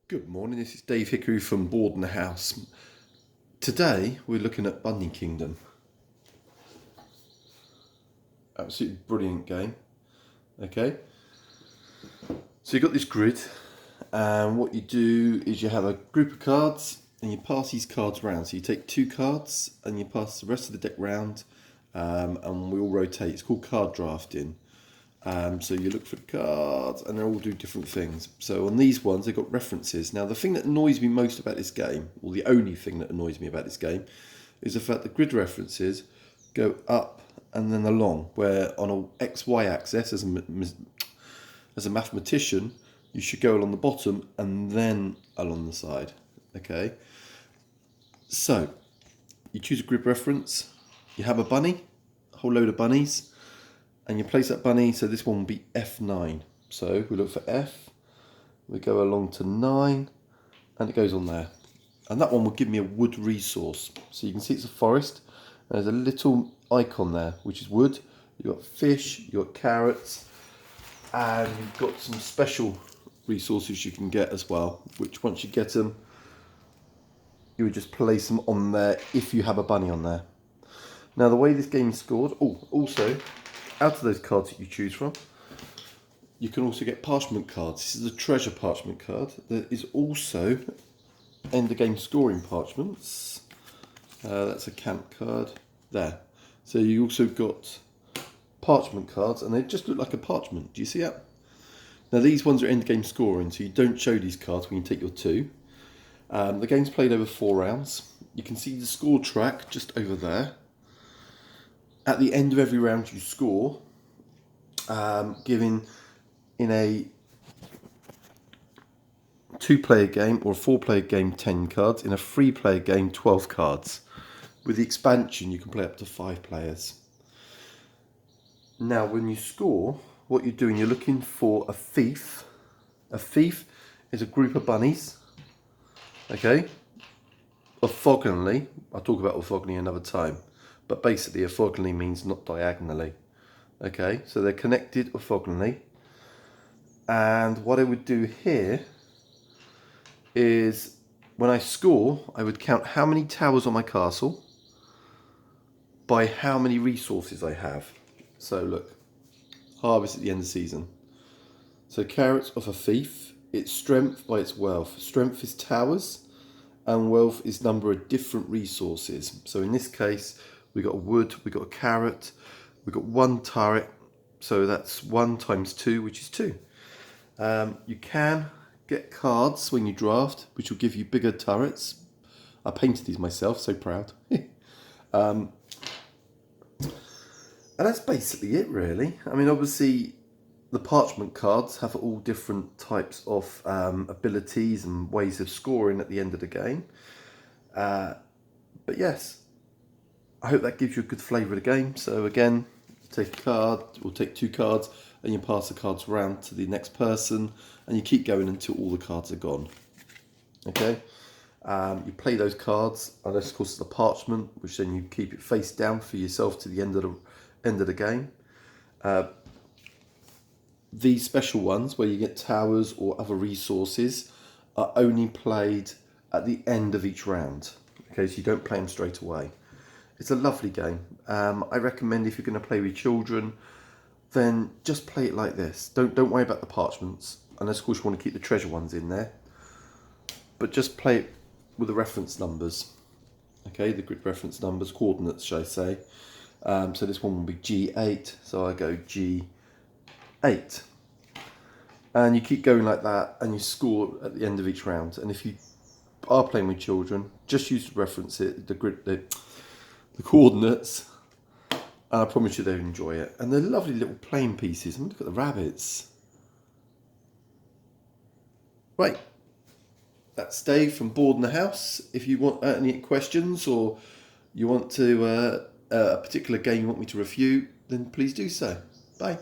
Good morning, this is Dave Hickory from Board and House. Today we're looking at Bunny Kingdom. Absolutely brilliant game. Okay, so you've got this grid, and what you do is you have a group of cards and you pass these cards round. So you take two cards and you pass the rest of the deck round, and we all rotate. It's called card drafting. So you look for the cards and they all do different things. So on these ones, they've got references. Now, the thing that annoys me most about this game, or the only thing that annoys me about this game, is the fact that grid references go up and then along, where on a XY axis, as a mathematician, you should go along the bottom and then along the side. Okay? So, you choose a grid reference, you have a bunny, a whole load of bunnies, and you place that bunny, so this one will be F9. So we look for F, we go along to 9, and it goes on there. And that one will give me a wood resource. So you can see it's a forest, and there's a little icon there, which is wood. You've got fish, you've got carrots, and you've got some special resources you can get as well, which once you get them, you would just place them on there if you have a bunny on there. Now the way this game is scored, also, out of those cards that you choose from, you can also get parchment cards. This is a treasure parchment card. There is also end of game scoring parchments. That's a camp card there. So you also got parchment cards, and they just look like a parchment. Do you see that? Now these ones are end game scoring, so you don't show these cards when you take your two. The game's played over 4 rounds. You can see the score track just over there. At the end of every round you score, giving in a 2-player game or a 4-player game 10 cards, in a 3-player game 12 cards. With the expansion you can play up to 5 players. Now when you score, what you're doing, you're looking for a thief. A thief is a group of bunnies, okay? Orthogonally, I'll talk about orthogonally another time. But basically, orthogonally means not diagonally. Okay, so they're connected orthogonally. And what I would do here is, when I score, I would count how many towers on my castle by how many resources I have. So look, harvest at the end of the season. So carrots of a thief, it's strength by its wealth. Strength is towers, and wealth is number of different resources. So in this case, we got a wood, we got a carrot, we got 1 turret, so that's 1 times 2, which is 2. You can get cards when you draft, which will give you bigger turrets. I painted these myself, so proud. And that's basically it, really. I mean, obviously, the parchment cards have all different types of abilities and ways of scoring at the end of the game. But yes, I hope that gives you a good flavour of the game. So again, take a card, or take 2 cards, and you pass the cards around to the next person, and you keep going until all the cards are gone. Okay, you play those cards, and this of course is the parchment, which then you keep it face down for yourself to the end of the game. These special ones, where you get towers or other resources, are only played at the end of each round. Okay, so you don't play them straight away. It's a lovely game. I recommend, if you're going to play with children, then just play it like this. Don't worry about the parchments, unless of course you want to keep the treasure ones in there. But just play it with the reference numbers. Okay, the grid reference numbers, coordinates, shall I say. So this one will be G8, so I go G8. And you keep going like that, and you score at the end of each round. And if you are playing with children, just use the references, the coordinates, and I promise you they'll enjoy it. And they're lovely little playing pieces. I mean, look at the rabbits. Right, that's Dave from Board and the House. If you want any questions, or you want to a particular game you want me to review, then please do so. Bye.